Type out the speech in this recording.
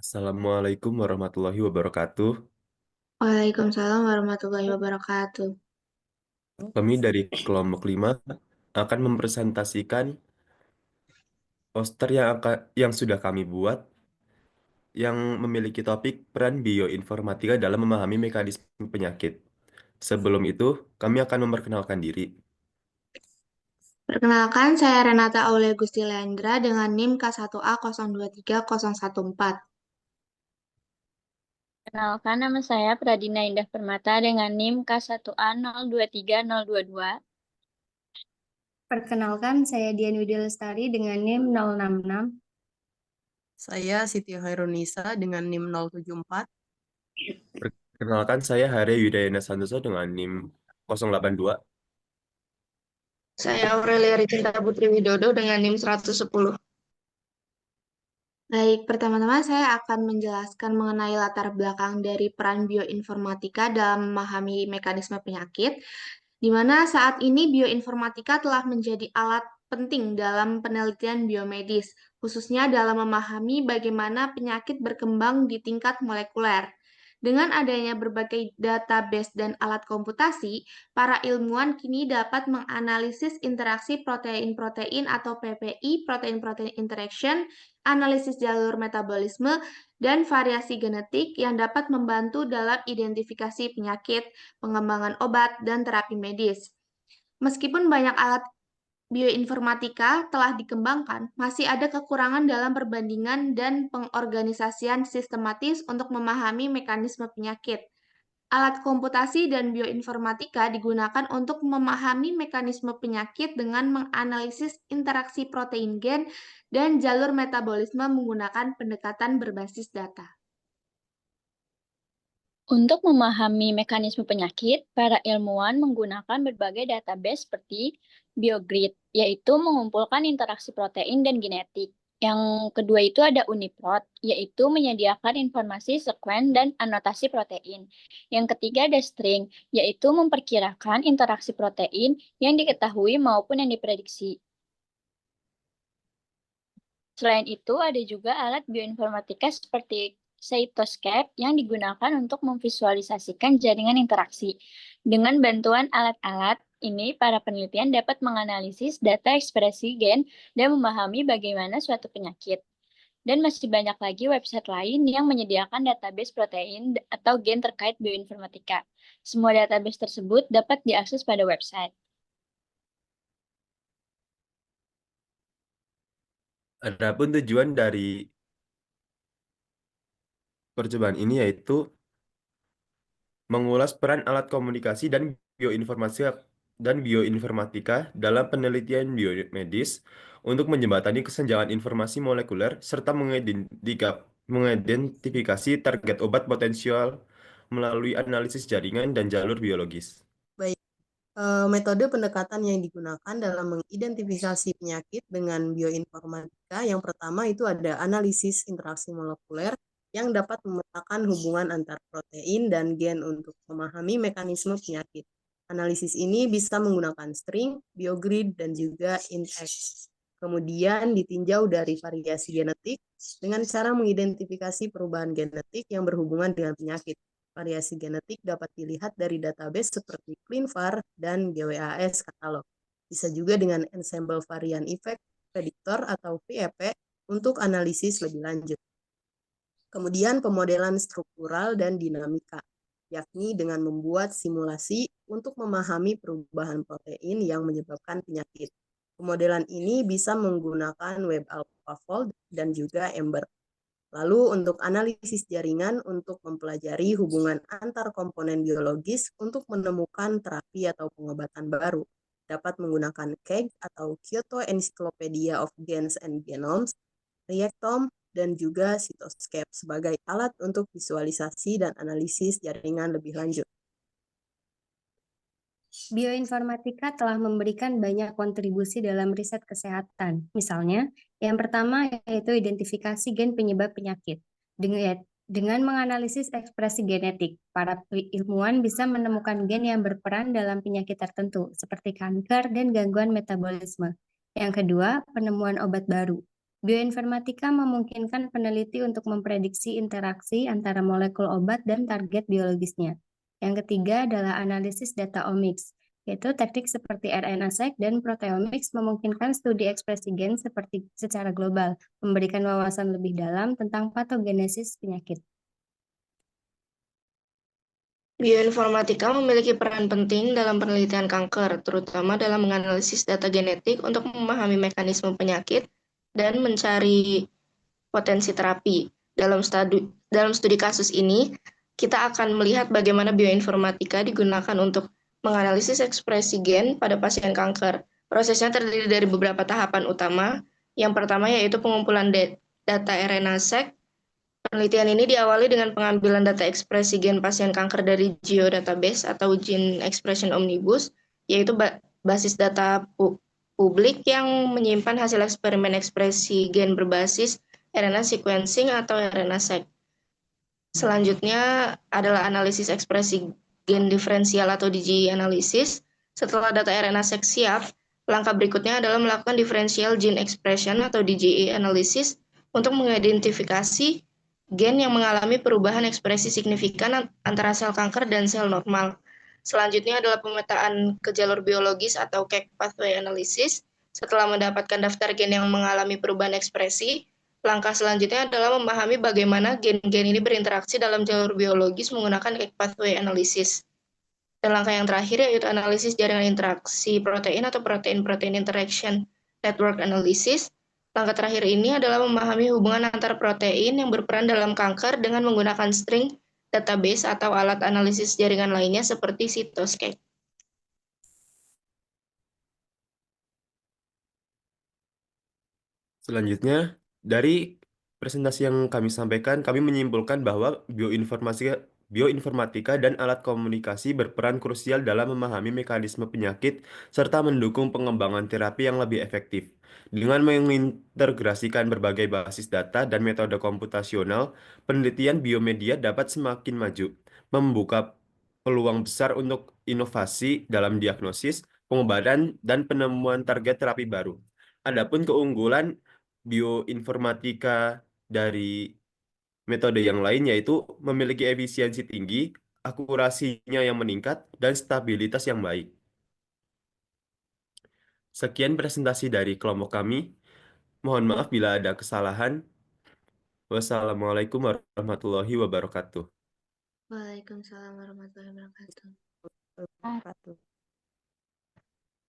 Assalamualaikum warahmatullahi wabarakatuh. Waalaikumsalam warahmatullahi wabarakatuh. Kami dari kelompok 5 akan mempresentasikan poster yang sudah kami buat yang memiliki topik peran bioinformatika dalam memahami mekanisme penyakit. Sebelum itu, kami akan memperkenalkan diri. Perkenalkan, saya Renata Aulia Gusti Leandra dengan NIM K1A023014. Kenalkan, nama saya Pradina Indah Permata dengan NIM K1A023022. Perkenalkan, saya Dian Widya Lestari dengan NIM 066. Saya Siti Hairunisa dengan NIM 074. Perkenalkan, saya Hare Yudayana Santoso dengan NIM 082. Saya Aurelia Ricinta Putri Widodo dengan NIM 110. Baik, pertama-tama saya akan menjelaskan mengenai latar belakang dari peran bioinformatika dalam memahami mekanisme penyakit, di mana saat ini bioinformatika telah menjadi alat penting dalam penelitian biomedis, khususnya dalam memahami bagaimana penyakit berkembang di tingkat molekuler. Dengan adanya berbagai database dan alat komputasi, para ilmuwan kini dapat menganalisis interaksi protein-protein atau PPI, protein-protein interaction, analisis jalur metabolisme, dan variasi genetik yang dapat membantu dalam identifikasi penyakit, pengembangan obat, dan terapi medis. Meskipun banyak alat bioinformatika telah dikembangkan, masih ada kekurangan dalam perbandingan dan pengorganisasian sistematis untuk memahami mekanisme penyakit. Alat komputasi dan bioinformatika digunakan untuk memahami mekanisme penyakit dengan menganalisis interaksi protein gen dan jalur metabolisme menggunakan pendekatan berbasis data. Untuk memahami mekanisme penyakit, para ilmuwan menggunakan berbagai database seperti BioGrid, yaitu mengumpulkan interaksi protein dan genetik. Yang kedua itu ada UniProt, yaitu menyediakan informasi sekuen dan anotasi protein. Yang ketiga ada String, yaitu memperkirakan interaksi protein yang diketahui maupun yang diprediksi. Selain itu, ada juga alat bioinformatika seperti Cytoscape yang digunakan untuk memvisualisasikan jaringan interaksi. Dengan bantuan alat-alat ini, para penelitian dapat menganalisis data ekspresi gen dan memahami bagaimana suatu penyakit. Dan masih banyak lagi website lain yang menyediakan database protein atau gen terkait bioinformatika. Semua database tersebut dapat diakses pada website. Adapun tujuan dari percobaan ini yaitu mengulas peran alat komunikasi dan bioinformatika dalam penelitian biomedis untuk menjembatani kesenjangan informasi molekuler serta mengidentifikasi target obat potensial melalui analisis jaringan dan jalur biologis. Baik, metode pendekatan yang digunakan dalam mengidentifikasi penyakit dengan bioinformatika yang pertama itu ada analisis interaksi molekuler yang dapat memetakan hubungan antar protein dan gen untuk memahami mekanisme penyakit. Analisis ini bisa menggunakan string, biogrid, dan juga IntX. Kemudian ditinjau dari variasi genetik dengan cara mengidentifikasi perubahan genetik yang berhubungan dengan penyakit. Variasi genetik dapat dilihat dari database seperti ClinVar dan GWAS katalog. Bisa juga dengan ensemble varian effect predictor atau VEP untuk analisis lebih lanjut. Kemudian pemodelan struktural dan dinamika, yakni dengan membuat simulasi untuk memahami perubahan protein yang menyebabkan penyakit. Pemodelan ini bisa menggunakan Web AlphaFold dan juga Ember. Lalu untuk analisis jaringan untuk mempelajari hubungan antar komponen biologis untuk menemukan terapi atau pengobatan baru. Dapat menggunakan KEGG atau Kyoto Encyclopedia of Gens and Genomes, Reactome, dan juga Cytoscape sebagai alat untuk visualisasi dan analisis jaringan lebih lanjut. Bioinformatika telah memberikan banyak kontribusi dalam riset kesehatan. Misalnya, yang pertama yaitu identifikasi gen penyebab penyakit. Dengan menganalisis ekspresi genetik, para ilmuwan bisa menemukan gen yang berperan dalam penyakit tertentu, seperti kanker dan gangguan metabolisme. Yang kedua, penemuan obat baru. Bioinformatika memungkinkan peneliti untuk memprediksi interaksi antara molekul obat dan target biologisnya. Yang ketiga adalah analisis data omics, yaitu teknik seperti RNA-seq dan proteomics memungkinkan studi ekspresi gen secara global, memberikan wawasan lebih dalam tentang patogenesis penyakit. Bioinformatika memiliki peran penting dalam penelitian kanker, terutama dalam menganalisis data genetik untuk memahami mekanisme penyakit dan mencari potensi terapi. Dalam studi kasus ini, kita akan melihat bagaimana bioinformatika digunakan untuk menganalisis ekspresi gen pada pasien kanker. Prosesnya terdiri dari beberapa tahapan utama. Yang pertama yaitu pengumpulan data RNA-seq. Penelitian ini diawali dengan pengambilan data ekspresi gen pasien kanker dari geodatabase atau Gene Expression Omnibus, yaitu basis data publik yang menyimpan hasil eksperimen ekspresi gen berbasis RNA sequencing atau RNA-seq. Selanjutnya adalah analisis ekspresi gen diferensial atau DGE analysis. Setelah data RNA-seq siap, langkah berikutnya adalah melakukan differential gene expression atau DGE analysis untuk mengidentifikasi gen yang mengalami perubahan ekspresi signifikan antara sel kanker dan sel normal. Selanjutnya adalah pemetaan ke jalur biologis atau CAC pathway analysis. Setelah mendapatkan daftar gen yang mengalami perubahan ekspresi, langkah selanjutnya adalah memahami bagaimana gen-gen ini berinteraksi dalam jalur biologis menggunakan CAC pathway analysis. Dan langkah yang terakhir yaitu analisis jaringan interaksi protein atau protein-protein interaction network analysis. Langkah terakhir ini adalah memahami hubungan antar protein yang berperan dalam kanker dengan menggunakan string database atau alat analisis jaringan lainnya seperti Cytoscape. Selanjutnya, dari presentasi yang kami sampaikan, kami menyimpulkan bahwa bioinformatika dan alat komunikasi berperan krusial dalam memahami mekanisme penyakit serta mendukung pengembangan terapi yang lebih efektif. Dengan mengintegrasikan berbagai basis data dan metode komputasional, penelitian biomedia dapat semakin maju, membuka peluang besar untuk inovasi dalam diagnosis, pengobatan, dan penemuan target terapi baru. Adapun keunggulan bioinformatika dari metode yang lain yaitu memiliki efisiensi tinggi, akurasinya yang meningkat, dan stabilitas yang baik. Sekian presentasi dari kelompok kami. Mohon maaf bila ada kesalahan. Wassalamualaikum warahmatullahi wabarakatuh. Waalaikumsalam warahmatullahi wabarakatuh. Wabarakatuh.